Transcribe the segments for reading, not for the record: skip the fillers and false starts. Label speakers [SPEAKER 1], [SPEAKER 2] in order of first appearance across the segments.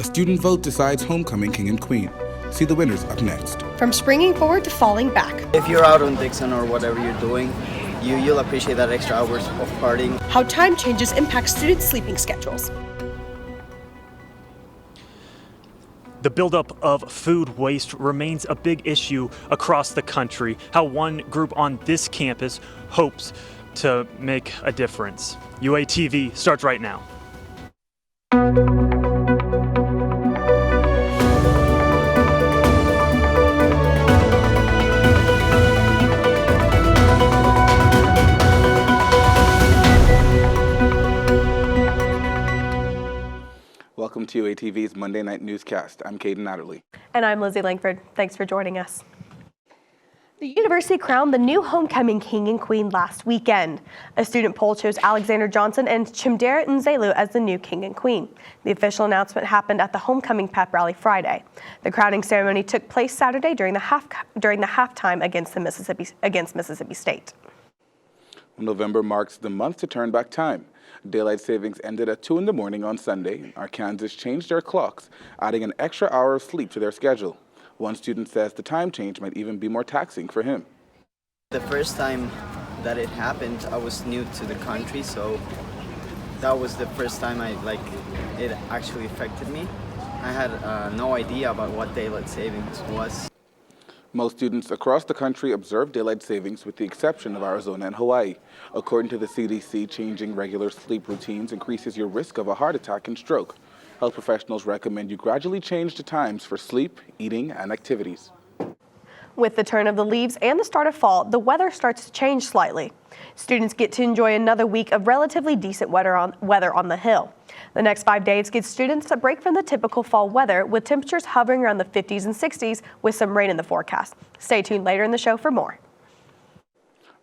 [SPEAKER 1] A student vote decides homecoming king and queen. See the winners up next.
[SPEAKER 2] From springing forward to falling back.
[SPEAKER 3] If you're out on Dixon or whatever you're doing, you'll appreciate that extra hours of partying.
[SPEAKER 2] How time changes impact students' sleeping schedules.
[SPEAKER 4] The buildup of food waste remains a big issue across the country. How one group on this campus hopes to make a difference. UATV starts right now.
[SPEAKER 1] Welcome to UATV's Monday Night Newscast. I'm Caden Natterly.
[SPEAKER 2] And I'm Lizzie Langford. Thanks for joining us. The university crowned the new homecoming king and queen last weekend. A student poll chose Alexander Johnson and Chimdera Nzelu as the new king and queen. The official announcement happened at the homecoming pep rally Friday. The crowning ceremony took place Saturday during the halftime against Mississippi State.
[SPEAKER 1] November marks the month to turn back time. Daylight savings ended at 2 in the morning on Sunday. Arkansans changed their clocks, adding an extra hour of sleep to their schedule. One student says the time change might even be more taxing for him.
[SPEAKER 3] The first time that it happened, I was new to the country, so that was the first time it actually affected me. I had no idea about what daylight savings was.
[SPEAKER 1] Most students across the country observe daylight savings with the exception of Arizona and Hawaii. According to the CDC, changing regular sleep routines increases your risk of a heart attack and stroke. Health professionals recommend you gradually change the times for sleep, eating, and activities.
[SPEAKER 2] With the turn of the leaves and the start of fall, the weather starts to change slightly. Students get to enjoy another week of relatively decent weather on the Hill. The next 5 days gives students a break from the typical fall weather, with temperatures hovering around the 50s and 60s with some rain in the forecast. Stay tuned later in the show for more.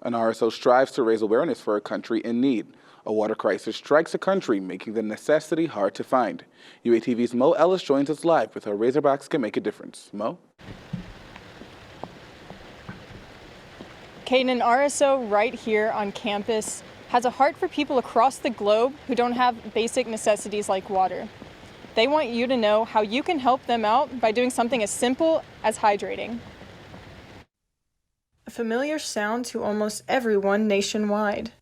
[SPEAKER 1] An RSO strives to raise awareness for a country in need. A water crisis strikes a country, making the necessity hard to find. UATV's Mo Ellis joins us live with how Razorbacks can make a difference. Mo?
[SPEAKER 5] Caden, an RSO right here on campus has a heart for people across the globe who don't have basic necessities like water. They want you to know how you can help them out by doing something as simple as hydrating. A familiar sound to almost everyone nationwide.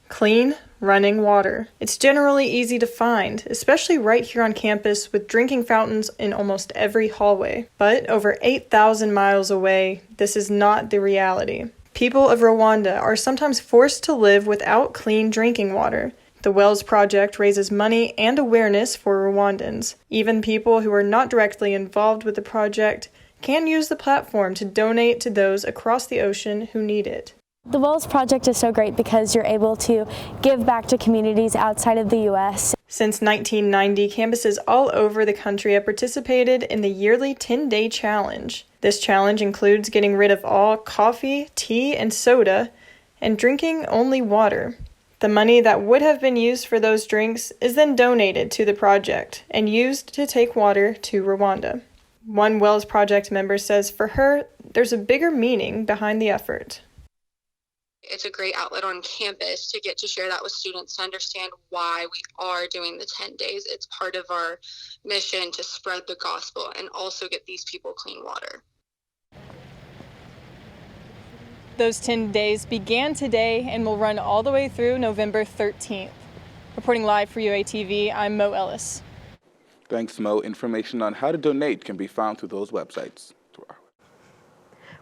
[SPEAKER 5] Clean, running water. It's generally easy to find, especially right here on campus with drinking fountains in almost every hallway. But over 8,000 miles away, this is not the reality. People of Rwanda are sometimes forced to live without clean drinking water. The Wells Project raises money and awareness for Rwandans. Even people who are not directly involved with the project can use the platform to donate to those across the ocean who need it.
[SPEAKER 6] The Wells Project is so great because you're able to give back to communities outside of the U.S.
[SPEAKER 5] Since 1990, campuses all over the country have participated in the yearly 10-day challenge. This challenge includes getting rid of all coffee, tea, and soda, and drinking only water. The money that would have been used for those drinks is then donated to the project and used to take water to Rwanda. One Wells Project member says for her, there's a bigger meaning behind the effort.
[SPEAKER 7] It's a great outlet on campus to get to share that with students to understand why we are doing the 10 days. It's part of our mission to spread the gospel and also get these people clean water.
[SPEAKER 5] Those 10 days began today and will run all the way through November 13th. Reporting live for UATV, I'm Mo Ellis.
[SPEAKER 1] Thanks, Mo. Information on how to donate can be found through those websites.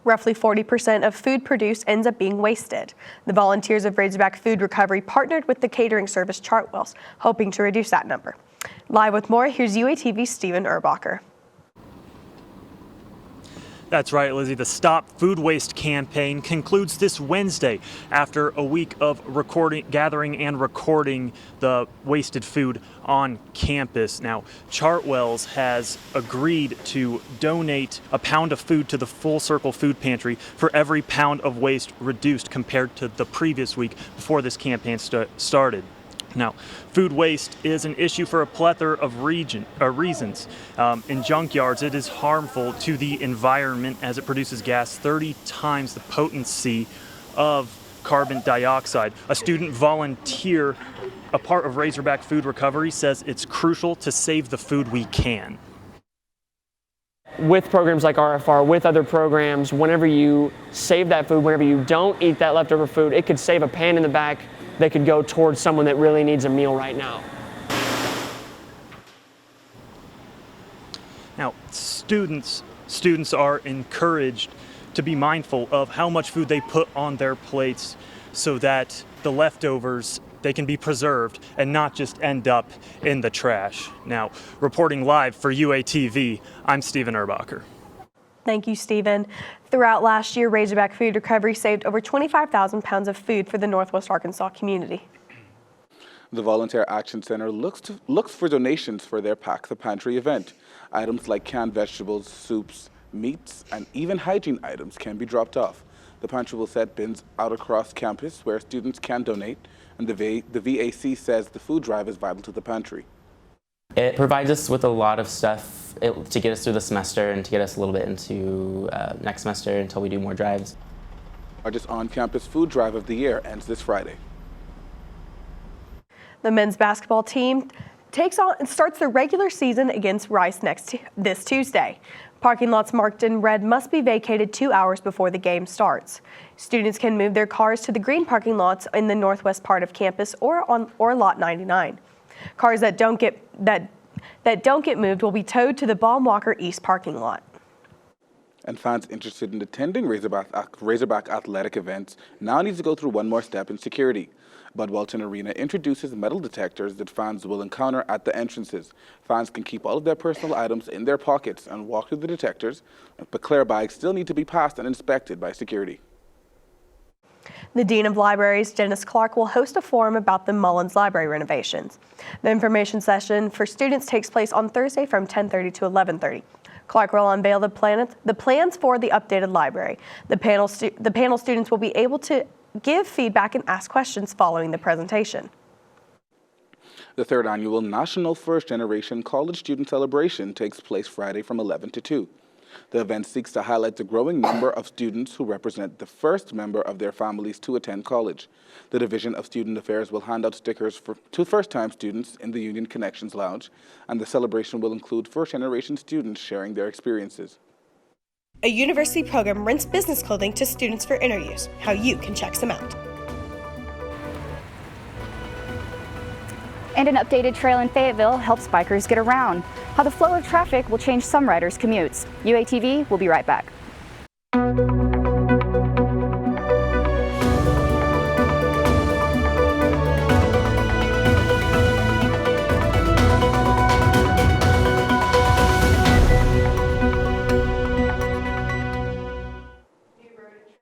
[SPEAKER 2] Roughly 40% of food produced ends up being wasted. The volunteers of Razorback Food Recovery partnered with the catering service Chartwells, hoping to reduce that number. Live with more, here's UATV's Stephen Erbacher.
[SPEAKER 4] That's right, Lizzie. The Stop Food Waste campaign concludes this Wednesday after a week of gathering and recording the wasted food on campus. Now, Chartwells has agreed to donate a pound of food to the Full Circle Food Pantry for every pound of waste reduced compared to the previous week before this campaign started. Now, food waste is an issue for a plethora of reasons. In junkyards, it is harmful to the environment as it produces gas 30 times the potency of carbon dioxide. A student volunteer, a part of Razorback Food Recovery, says it's crucial to save the food we can.
[SPEAKER 8] With programs like RFR, with other programs, whenever you save that food, whenever you don't eat that leftover food, it could save a pan in the back that could go towards someone that really needs a meal right now.
[SPEAKER 4] Now, students are encouraged to be mindful of how much food they put on their plates so that the leftovers, they can be preserved and not just end up in the trash. Now, reporting live for UATV, I'm Stephen Erbacher.
[SPEAKER 2] Thank you, Stephen. Throughout last year, Razorback Food Recovery saved over 25,000 pounds of food for the Northwest Arkansas community.
[SPEAKER 1] The Volunteer Action Center looks for donations for their Pack the Pantry event. Items like canned vegetables, soups, meats, and even hygiene items can be dropped off. The pantry will set bins out across campus where students can donate, and the VAC says the food drive is vital to the pantry.
[SPEAKER 9] It provides us with a lot of stuff to get us through the semester and to get us a little bit into next semester until we do more drives.
[SPEAKER 1] Our just on-campus food drive of the year ends this Friday.
[SPEAKER 2] The men's basketball team starts the regular season against Rice this Tuesday. Parking lots marked in red must be vacated 2 hours before the game starts. Students can move their cars to the green parking lots in the northwest part of campus or lot 99. Cars that don't get moved will be towed to the Baum-Walker East parking lot.
[SPEAKER 1] And fans interested in attending Razorback athletic events now need to go through one more step in security. Bud Walton Arena introduces metal detectors that fans will encounter at the entrances. Fans can keep all of their personal items in their pockets and walk through the detectors, but clear bags still need to be passed and inspected by security.
[SPEAKER 2] The Dean of Libraries, Dennis Clark, will host a forum about the Mullins Library renovations. The information session for students takes place on Thursday from 10:30 to 11:30. Clark will unveil the plans for the updated library. The panel students will be able to give feedback and ask questions following the presentation.
[SPEAKER 1] The third annual National First Generation College Student Celebration takes place Friday from 11 to 2. The event seeks to highlight the growing number of students who represent the first member of their families to attend college. The Division of Student Affairs will hand out stickers to first-time students in the Union Connections Lounge, and the celebration will include first-generation students sharing their experiences.
[SPEAKER 2] A university program rents business clothing to students for interviews. How you can check some out.
[SPEAKER 10] And an updated trail in Fayetteville helps bikers get around. How the flow of traffic will change some riders' commutes. UATV will be right back.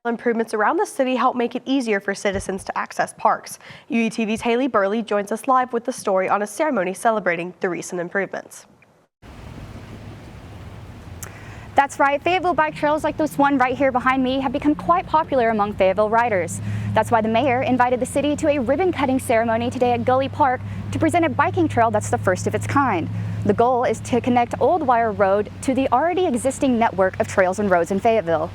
[SPEAKER 2] Improvements around the city help make it easier for citizens to access parks. UETV's Haley Burley joins us live with the story on a ceremony celebrating the recent improvements.
[SPEAKER 10] That's right, Fayetteville bike trails like this one right here behind me have become quite popular among Fayetteville riders. That's why the mayor invited the city to a ribbon-cutting ceremony today at Gully Park to present a biking trail that's the first of its kind. The goal is to connect Old Wire Road to the already existing network of trails and roads in Fayetteville.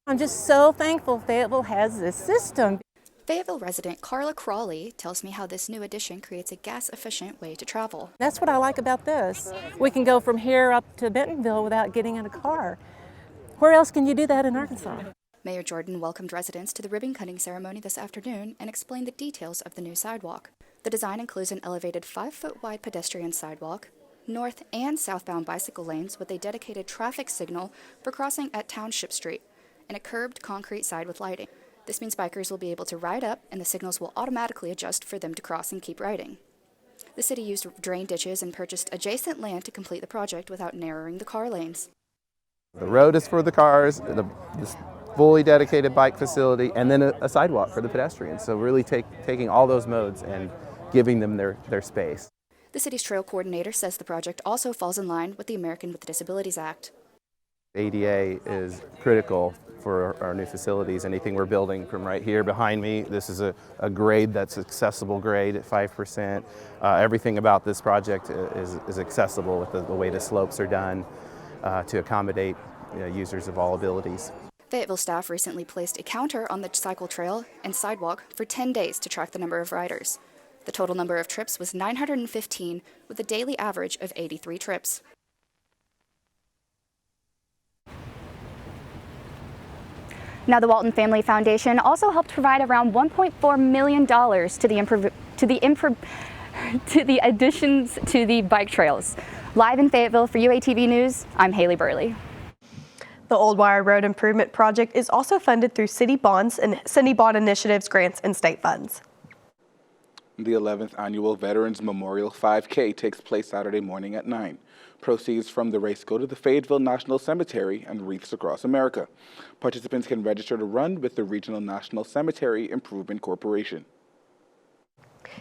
[SPEAKER 11] I'm just so thankful Fayetteville has this system.
[SPEAKER 12] Fayetteville resident Carla Crawley tells me how this new addition creates a gas-efficient way to travel.
[SPEAKER 11] That's what I like about this. We can go from here up to Bentonville without getting in a car. Where else can you do that in Arkansas?
[SPEAKER 12] Mayor Jordan welcomed residents to the ribbon-cutting ceremony this afternoon and explained the details of the new sidewalk. The design includes an elevated 5-foot-wide pedestrian sidewalk, north and southbound bicycle lanes with a dedicated traffic signal for crossing at Township Street, and a curbed concrete side with lighting. This means bikers will be able to ride up and the signals will automatically adjust for them to cross and keep riding. The city used drain ditches and purchased adjacent land to complete the project without narrowing the car lanes.
[SPEAKER 13] The road is for the cars, this fully dedicated bike facility, and then a sidewalk for the pedestrians. So really taking all those modes and giving them their space.
[SPEAKER 12] The city's trail coordinator says the project also falls in line with the American with Disabilities Act.
[SPEAKER 13] ADA is critical for our new facilities. Anything we're building from right here behind me, this is a grade that's accessible grade at 5%. Everything about this project is accessible with the way the slopes are done to accommodate users of all abilities.
[SPEAKER 12] Fayetteville staff recently placed a counter on the cycle trail and sidewalk for 10 days to track the number of riders. The total number of trips was 915, with a daily average of 83 trips.
[SPEAKER 10] Now, the Walton Family Foundation also helped provide around $1.4 million to the additions to the bike trails. Live in Fayetteville for UATV News, I'm Haley Burley.
[SPEAKER 2] The Old Wire Road Improvement Project is also funded through city bonds and city bond initiatives, grants, and state funds.
[SPEAKER 1] The 11th annual Veterans Memorial 5K takes place Saturday morning at 9. Proceeds from the race go to the Fayetteville National Cemetery and wreaths across America. Participants can register to run with the Regional National Cemetery Improvement Corporation.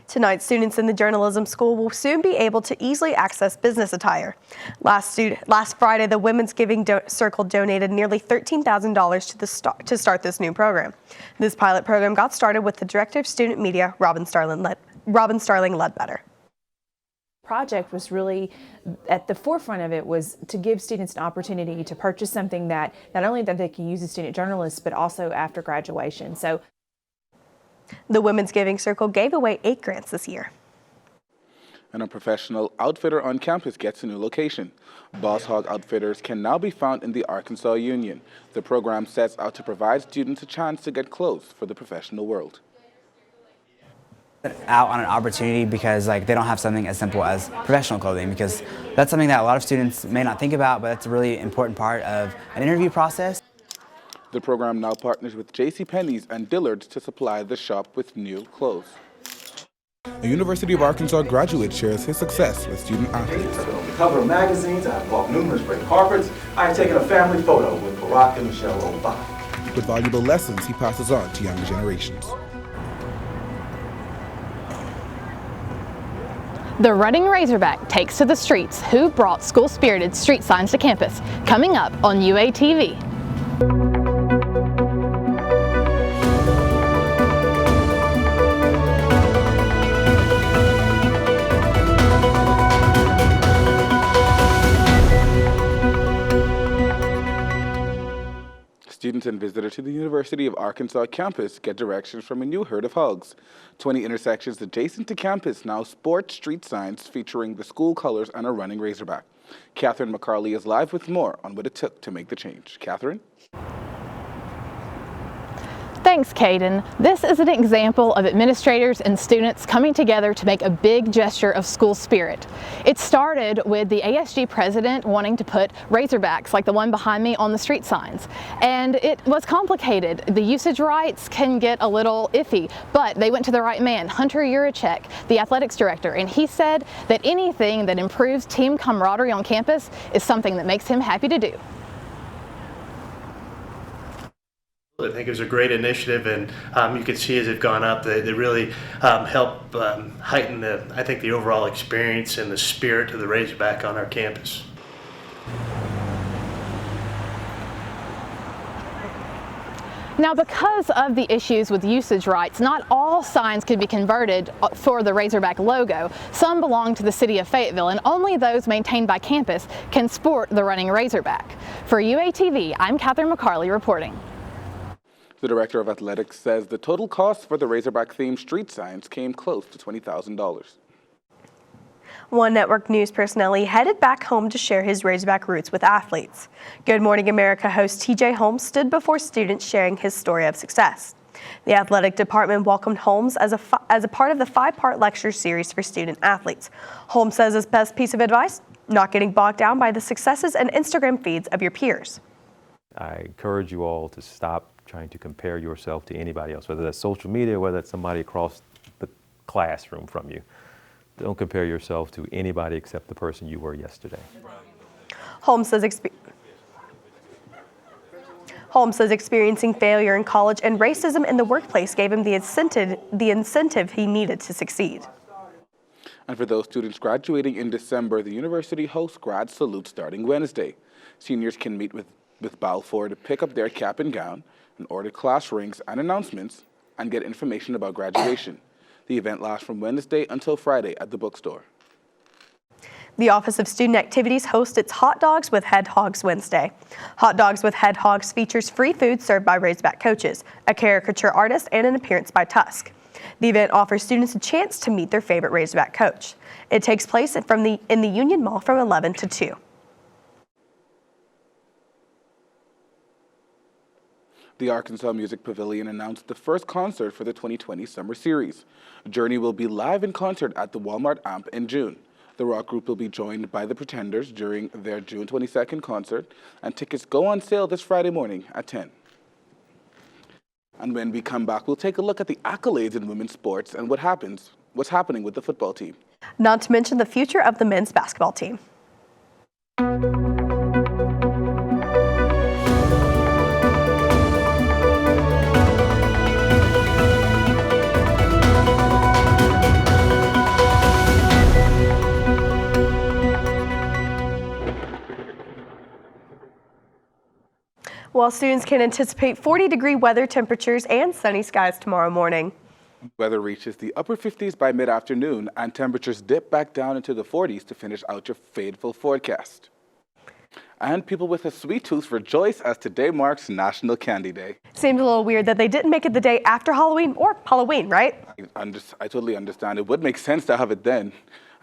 [SPEAKER 2] Tonight, students in the journalism school will soon be able to easily access business attire. Last Friday, the Women's Giving Circle donated nearly $13,000 to start this new program. This pilot program got started with the Director of Student Media, Robin Starling Ledbetter.
[SPEAKER 14] Project was really at the forefront of it was to give students an opportunity to purchase something that not only that they can use as student journalists, but also after graduation. So
[SPEAKER 2] the Women's Giving Circle gave away 8 grants this year.
[SPEAKER 1] And a professional outfitter on campus gets a new location. Boss Hog Outfitters can now be found in the Arkansas Union. The program sets out to provide students a chance to get clothes for the professional world.
[SPEAKER 15] Out on an opportunity because they don't have something as simple as professional clothing, because that's something that a lot of students may not think about, but it's a really important part of an interview process.
[SPEAKER 1] The program now partners with JCPenney's and Dillard's to supply the shop with new clothes. A University of Arkansas graduate shares his success with student athletes.
[SPEAKER 16] I've been on the cover of magazines, I've walked numerous red carpets, I've taken a family photo with Barack and Michelle Obama.
[SPEAKER 1] With valuable lessons he passes on to younger generations.
[SPEAKER 17] The Running Razorback takes to the streets who brought school-spirited street signs to campus, coming up on UATV.
[SPEAKER 1] Students and visitors to the University of Arkansas campus get directions from a new herd of hogs. 20 intersections adjacent to campus now sport street signs featuring the school colors and a running razorback. Catherine McCarley is live with more on what it took to make the change. Catherine?
[SPEAKER 17] Thanks, Caden. This is an example of administrators and students coming together to make a big gesture of school spirit. It started with the ASG president wanting to put razorbacks like the one behind me on the street signs. And it was complicated. The usage rights can get a little iffy, but they went to the right man, Hunter Yurachek, the athletics director, and he said that anything that improves team camaraderie on campus is something that makes him happy to do.
[SPEAKER 18] I think it was a great initiative, and you can see as they've gone up, they really help heighten the overall experience and the spirit of the Razorback on our campus.
[SPEAKER 17] Now, because of the issues with usage rights, not all signs could be converted for the Razorback logo. Some belong to the city of Fayetteville, and only those maintained by campus can sport the running Razorback. For UATV, I'm Catherine McCarley reporting.
[SPEAKER 1] The director of athletics says the total cost for the Razorback-themed street signs came close to $20,000.
[SPEAKER 2] One network news personality headed back home to share his Razorback roots with athletes. Good Morning America host TJ Holmes stood before students sharing his story of success. The athletic department welcomed Holmes as a part of the 5-part lecture series for student athletes. Holmes says his best piece of advice, not getting bogged down by the successes and Instagram feeds of your peers.
[SPEAKER 19] I encourage you all to stop trying to compare yourself to anybody else, whether that's social media, whether that's somebody across the classroom from you. Don't compare yourself to anybody except the person you were yesterday.
[SPEAKER 2] Holmes says experiencing failure in college and racism in the workplace gave him the incentive he needed to succeed.
[SPEAKER 1] And for those students graduating in December, the university hosts Grad Salute starting Wednesday. Seniors can meet with Balfour to pick up their cap and gown and order class rings and announcements and get information about graduation. The event lasts from Wednesday until Friday at the bookstore.
[SPEAKER 2] The Office of Student Activities hosts its Hot Dogs with Head Hogs Wednesday. Hot Dogs with Head Hogs features free food served by Razorback coaches, a caricature artist, and an appearance by Tusk. The event offers students a chance to meet their favorite Razorback coach. It takes place in the Union Mall from 11 to 2.
[SPEAKER 1] The Arkansas Music Pavilion announced the first concert for the 2020 Summer Series. Journey will be live in concert at the Walmart Amp in June. The rock group will be joined by the Pretenders during their June 22nd concert, and tickets go on sale this Friday morning at 10. And when we come back, we'll take a look at the accolades in women's sports and what's happening with the football team.
[SPEAKER 2] Not to mention the future of the men's basketball team. While students can anticipate 40-degree weather temperatures and sunny skies tomorrow morning.
[SPEAKER 1] Weather reaches the upper 50s by mid-afternoon, and temperatures dip back down into the 40s to finish out your fateful forecast. And people with a sweet tooth rejoice as today marks National Candy Day.
[SPEAKER 2] Seems a little weird that they didn't make it the day after Halloween or Halloween, right?
[SPEAKER 1] I totally understand. It would make sense to have it then.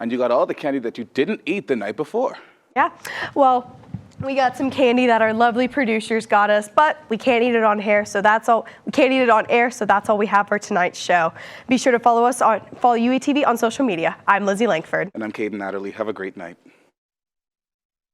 [SPEAKER 1] And you got all the candy that you didn't eat the night before.
[SPEAKER 2] Yeah, well, we got some candy that our lovely producers got us, but we can't eat it on air, so that's all. We can't eat it on air, so that's all we have for tonight's show. Be sure to follow UETV on social media. I'm Lizzie Langford.
[SPEAKER 1] And I'm Caden Adderley. Have a great night.